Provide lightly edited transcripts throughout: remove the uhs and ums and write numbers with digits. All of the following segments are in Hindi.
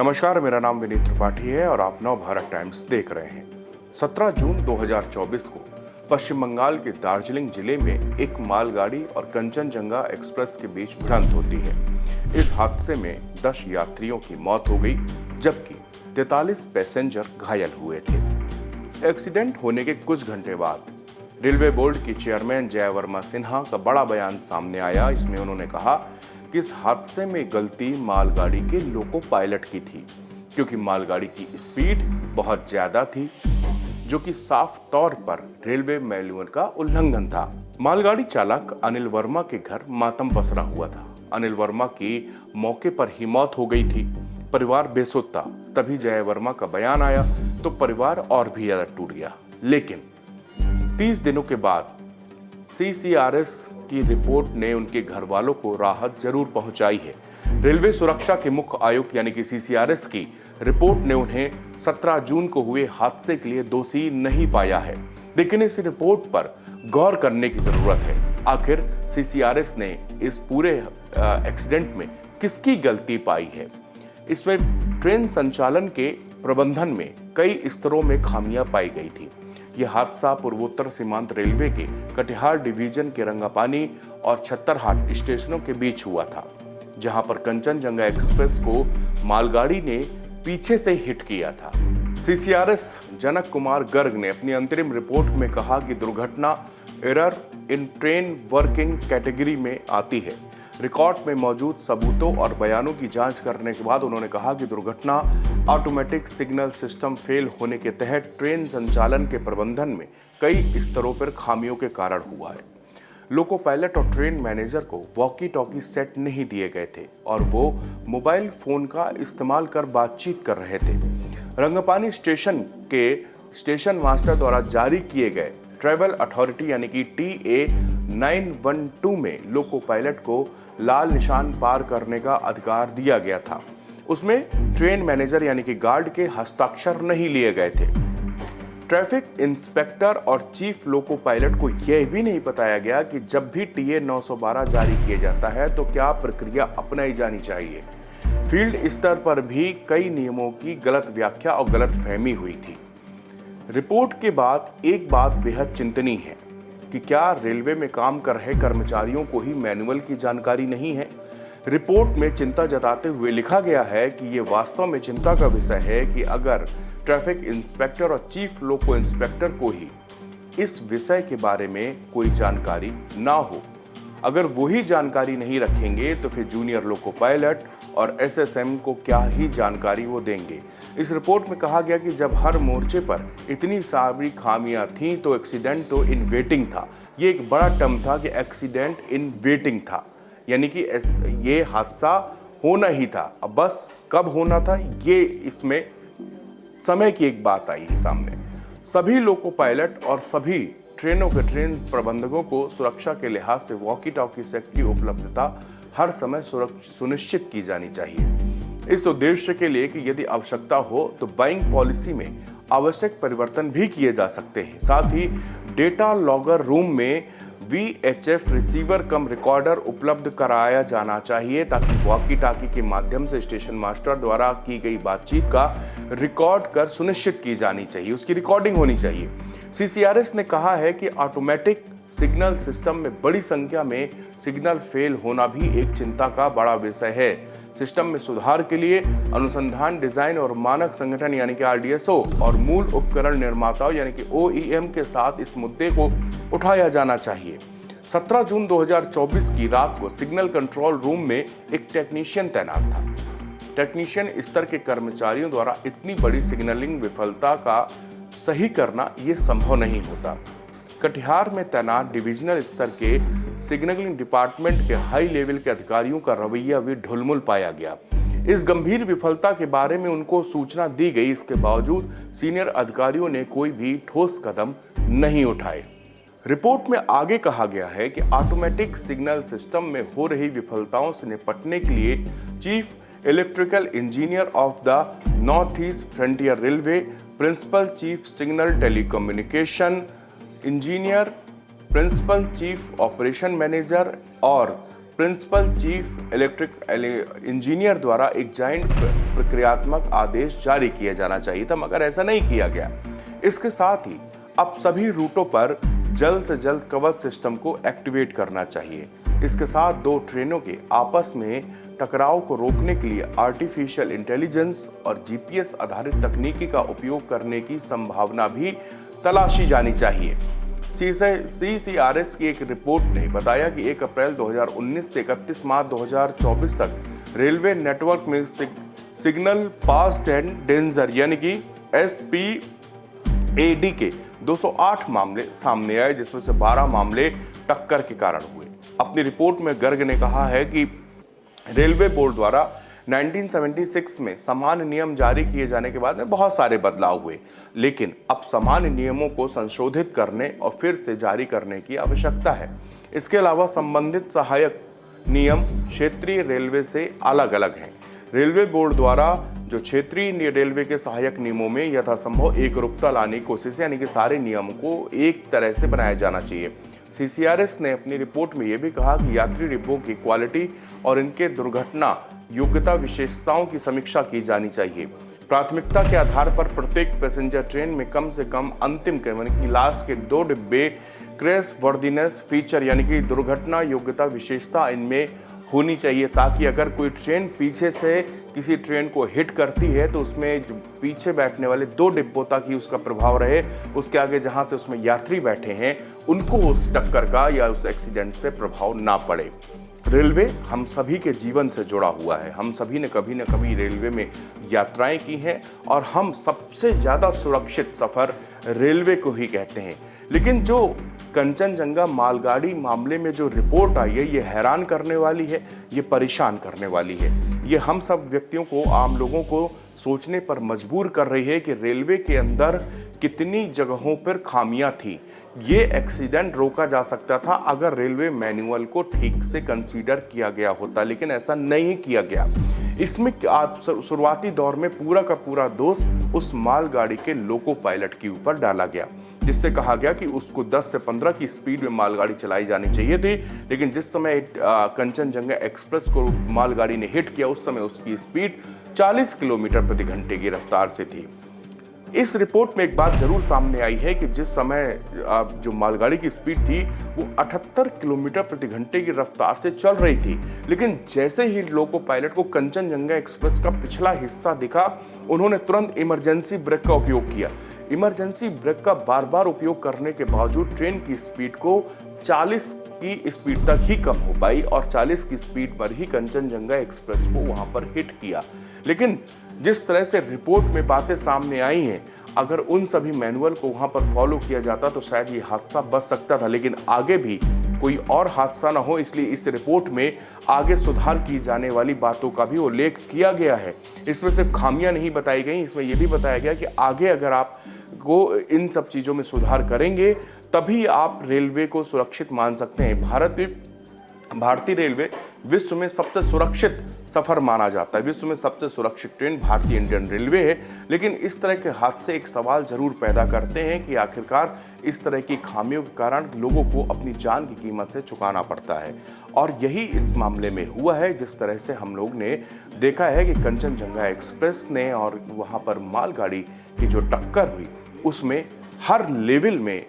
नमस्कार, मेरा नाम विनीत त्रिपाठी है और आप नव भारत टाइम्स देख रहे हैं। 17 जून 2024 को पश्चिम बंगाल के दार्जिलिंग जिले में एक मालगाड़ी और कंचनजंगा एक्सप्रेस के बीच भिड़ंत होती है। इस हादसे में 10 यात्रियों की मौत हो गई, जबकि 43 पैसेंजर घायल हुए थे। एक्सीडेंट होने के कुछ घंटे बाद रेलवे बोर्ड की चेयरमैन जय वर्मा सिन्हा का बड़ा बयान सामने आया। इसमें उन्होंने कहा कि इस हादसे में गलती मालगाड़ी के लोको पायलट की थी, क्योंकि मालगाड़ी की स्पीड बहुत ज्यादा थी, जो कि साफ तौर पर रेलवे मैनुअल का उल्लंघन था। मालगाड़ी चालक अनिल वर्मा के घर मातम पसरा हुआ था। अनिल वर्मा की मौके पर ही मौत हो गई थी। परिवार बेसुध था। तभी जय वर्मा का बयान आया तो परिवार और भी ज्यादा टूट गया। लेकिन 30 दिनों के बाद CCRS की रिपोर्ट ने उनके घर वालों को राहत जरूर पहुंचाई है। रेलवे सुरक्षा के मुख्य आयुक्त यानी कि CCRS की रिपोर्ट ने उन्हें 17 जून को हुए हादसे के लिए दोषी नहीं पाया है, लेकिन इस रिपोर्ट पर गौर करने की जरूरत है। आखिर CCRS ने इस पूरे एक्सीडेंट में किसकी गलती पाई है? इसमें ट्रेन संचालन के प्रबंधन में कई स्तरों में खामियां पाई गई थी। यह हादसा पूर्वोत्तर सीमांत रेलवे के कटिहार डिवीजन के रंगापानी और छत्तरहाट स्टेशनों के बीच हुआ था, जहां पर कंचनजंगा एक्सप्रेस को मालगाड़ी ने पीछे से हिट किया था। CCRS जनक कुमार गर्ग ने अपनी अंतरिम रिपोर्ट में कहा कि दुर्घटना error in train working category में आती है। रिकॉर्ड में मौजूद सबूतों और बयानों की जांच करने के बाद उन्होंने कहा कि दुर्घटना ऑटोमेटिक सिग्नल सिस्टम फेल होने के तहत ट्रेन संचालन के प्रबंधन में कई स्तरों पर खामियों के कारण हुआ है। लोको पायलट और ट्रेन मैनेजर को वॉकी टॉकी सेट नहीं दिए गए थे और वो मोबाइल फोन का इस्तेमाल कर बातचीत कर रहे थे। रंगपानी स्टेशन के स्टेशन मास्टर द्वारा जारी किए गए ट्रैवल अथॉरिटी यानी कि TA 912 में लोको पायलट को लाल निशान पार करने का अधिकार दिया गया था। उसमें ट्रेन मैनेजर यानी कि गार्ड के हस्ताक्षर नहीं लिए गए थे। ट्रैफिक इंस्पेक्टर और चीफ लोको पायलट को यह भी नहीं बताया गया कि जब भी TA 912 जारी किया जाता है तो क्या प्रक्रिया अपनाई जानी चाहिए। फील्ड स्तर पर भी कई नियमों की गलत व्याख्या और गलत फहमी हुई थी। रिपोर्ट के बाद एक बात बेहद चिंतनीय है कि क्या रेलवे में काम कर रहे कर्मचारियों को ही मैनुअल की जानकारी नहीं है? रिपोर्ट में चिंता जताते हुए लिखा गया है कि ये वास्तव में चिंता का विषय है कि अगर ट्रैफिक इंस्पेक्टर और चीफ लोको इंस्पेक्टर को ही इस विषय के बारे में कोई जानकारी ना हो, अगर वही जानकारी नहीं रखेंगे तो फिर जूनियर लोको पायलट और SSM को क्या ही जानकारी वो देंगे। इस रिपोर्ट में कहा गया कि जब हर मोर्चे पर इतनी सारी खामियां थीं तो एक्सीडेंट तो इन वेटिंग था। ये एक बड़ा टर्म था कि एक्सीडेंट इन वेटिंग था, यानी कि ये हादसा होना ही था। अब बस कब होना था, ये इसमें समय की एक बात आई है सामने। सभी लोको पायलट और सभी ट्रेनों के ट्रेन प्रबंधकों को सुरक्षा के लिहाज से वॉकी टॉकी सेट की उपलब्धता हर समय सुनिश्चित की जानी चाहिए। इस उद्देश्य के लिए कि यदि आवश्यकता हो तो बाइंग पॉलिसी में आवश्यक परिवर्तन भी किए जा सकते हैं। साथ ही डेटा लॉगर रूम में VHF रिसीवर कम रिकॉर्डर उपलब्ध कराया जाना चाहिए, ताकि वॉकी टॉकी के माध्यम से स्टेशन मास्टर द्वारा की गई बातचीत का रिकॉर्ड कर सुनिश्चित की जानी चाहिए, उसकी रिकॉर्डिंग होनी चाहिए। CCRS ने कहा है कि ऑटोमेटिक सिग्नल सिस्टम में बड़ी संख्या में सिग्नल फेल होना भी एक चिंता का बड़ा विषय है। सिस्टम में सुधार के लिए अनुसंधान, डिजाइन और मानक संगठन यानी कि RDSO और मूल उपकरण निर्माताओं यानी कि OEM के साथ इस मुद्दे को उठाया जाना चाहिए। 17 जून 2024 की रात को सिग्नल कंट्रोल रूम में एक टेक्नीशियन तैनात था। टेक्नीशियन स्तर के कर्मचारियों द्वारा इतनी बड़ी सिग्नलिंग विफलता का सही करना ये संभव नहीं होता। कटिहार में तैनात डिविजनल स्तर के सिग्नलिंग डिपार्टमेंट के हाई लेवल के अधिकारियों का रवैया भी ढुलमुल पाया गया। इस गंभीर विफलता के बारे में उनको सूचना दी गई, इसके बावजूद सीनियर अधिकारियों ने कोई भी ठोस कदम नहीं उठाए। रिपोर्ट में आगे कहा गया है कि ऑटोमेटिक सिग्नल सिस्टम में हो रही विफलताओं से निपटने के लिए chief electrical engineer of the north east frontier railway, principal chief signal telecommunication engineer, principal chief operation manager और प्रिंसिपल चीफ इलेक्ट्रिक इंजीनियर द्वारा एक जॉइंट प्रक्रियात्मक आदेश जारी किया जाना चाहिए था, मगर ऐसा नहीं किया गया। इसके साथ ही अब सभी रूटों पर जल्द से जल्द कवच सिस्टम को एक्टिवेट करना चाहिए। इसके साथ दो ट्रेनों के आपस में टकराव को रोकने के लिए आर्टिफिशियल इंटेलिजेंस और जीपीएस आधारित तकनीकी का उपयोग करने की संभावना भी तलाशी जानी चाहिए। CCRS की एक रिपोर्ट ने बताया कि 1 अप्रैल 2019 से 31 मार्च 2024 तक रेलवे नेटवर्क में सिग्नल पास एंड डेंजर यानी कि SPAD के 208 मामले सामने आए, जिसमें से 12 मामले टक्कर के कारण हुए। अपनी रिपोर्ट में गर्ग ने कहा है कि रेलवे बोर्ड द्वारा 1976 में सामान्य नियम जारी किए जाने के बाद में बहुत सारे बदलाव हुए, लेकिन अब सामान्य नियमों को संशोधित करने और फिर से जारी करने की आवश्यकता है। इसके अलावा संबंधित सहायक नियम क्षेत्रीय रेलवे से अलग अलग हैं। रेलवे बोर्ड द्वारा जो क्षेत्रीय रेलवे के सहायक नियमों में यथासंभव एकरूपता लाने की कोशिश है, यानी कि सारे नियमों को एक तरह से बनाया जाना चाहिए। CCRS ने अपनी रिपोर्ट में यह भी कहा कि यात्री डिब्बों की क्वालिटी और इनके दुर्घटना योग्यता विशेषताओं की समीक्षा की जानी चाहिए। प्राथमिकता के आधार पर प्रत्येक पैसेंजर ट्रेन में कम से कम अंतिम यानी कि लास्ट के 2 डिब्बे क्रैश वर्दीनेस फीचर यानी कि दुर्घटना योग्यता विशेषता इनमें होनी चाहिए, ताकि अगर कोई ट्रेन पीछे से किसी ट्रेन को हिट करती है तो उसमें जो पीछे बैठने वाले 2 डिब्बों तक ही उसका प्रभाव रहे, उसके आगे जहां से उसमें यात्री बैठे हैं उनको उस टक्कर का या उस एक्सीडेंट से प्रभाव ना पड़े। रेलवे हम सभी के जीवन से जुड़ा हुआ है। हम सभी ने कभी न कभी रेलवे में यात्राएं की हैं और हम सबसे ज़्यादा सुरक्षित सफ़र रेलवे को ही कहते हैं। लेकिन जो कंचनजंगा मालगाड़ी मामले में जो रिपोर्ट आई है, ये हैरान करने वाली है, ये परेशान करने वाली है। ये हम सब व्यक्तियों को, आम लोगों को सोचने पर मजबूर कर रही है कि रेलवे के अंदर कितनी जगहों पर खामियां थी। ये एक्सीडेंट रोका जा सकता था अगर रेलवे मैनुअल को ठीक से कंसीडर किया गया होता, लेकिन ऐसा नहीं किया गया। इसमें शुरुआती दौर में पूरा का पूरा दोष उस मालगाड़ी के लोको पायलट के ऊपर डाला गया, जिससे कहा गया कि उसको 10 से 15 की स्पीड में मालगाड़ी चलाई जानी चाहिए थी। लेकिन जिस समय कंचनजंगा एक्सप्रेस को मालगाड़ी ने हिट किया, उस समय उसकी स्पीड 40 किलोमीटर प्रति घंटे की रफ्तार से थी। इस रिपोर्ट में एक बात जरूर सामने आई है कि जिस समय जो मालगाड़ी की स्पीड थी वो 78 किलोमीटर प्रति घंटे की रफ्तार से चल रही थी, लेकिन जैसे ही लोको पायलट को कंचनजंगा एक्सप्रेस का पिछला हिस्सा दिखा, उन्होंने तुरंत इमरजेंसी ब्रेक का उपयोग किया। इमरजेंसी ब्रेक का बार बार उपयोग करने के बावजूद ट्रेन की स्पीड को 40 की स्पीड तक ही कम हो पाई और 40 की स्पीड पर ही कंचनजंगा एक्सप्रेस को वहां पर हिट किया। लेकिन जिस तरह से रिपोर्ट में बातें सामने आई हैं, अगर उन सभी मैनुअल को वहां पर फॉलो किया जाता तो शायद ये हादसा बच सकता था, लेकिन आगे भी कोई और हादसा ना हो, इसलिए इस रिपोर्ट में आगे सुधार की जाने वाली बातों का भी उल्लेख किया गया है। इसमें सिर्फ खामियां नहीं बताई गई, इसमें यह भी बताया गया कि आगे अगर आप को इन सब चीज़ों में सुधार करेंगे तभी आप रेलवे को सुरक्षित मान सकते हैं। भारतीय रेलवे विश्व में सबसे सुरक्षित सफ़र माना जाता है। विश्व में सबसे सुरक्षित ट्रेन भारतीय इंडियन रेलवे है। लेकिन इस तरह के हादसे एक सवाल जरूर पैदा करते हैं कि आखिरकार इस तरह की खामियों के कारण लोगों को अपनी जान की कीमत से चुकाना पड़ता है, और यही इस मामले में हुआ है। जिस तरह से हम लोग ने देखा है कि कंचनजंगा एक्सप्रेस ने और वहाँ पर मालगाड़ी की जो टक्कर हुई उसमें हर लेवल में,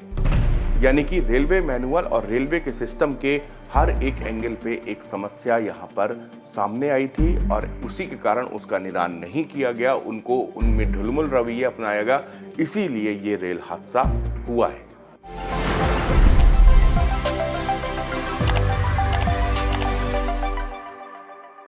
यानी कि रेलवे मैनुअल और रेलवे के सिस्टम के हर एक एंगल पे एक समस्या यहाँ पर सामने आई थी और उसी के कारण उसका निदान नहीं किया गया, उनमें ढुलमुल रवैया अपनाया गया, इसीलिए ये रेल हादसा हुआ है।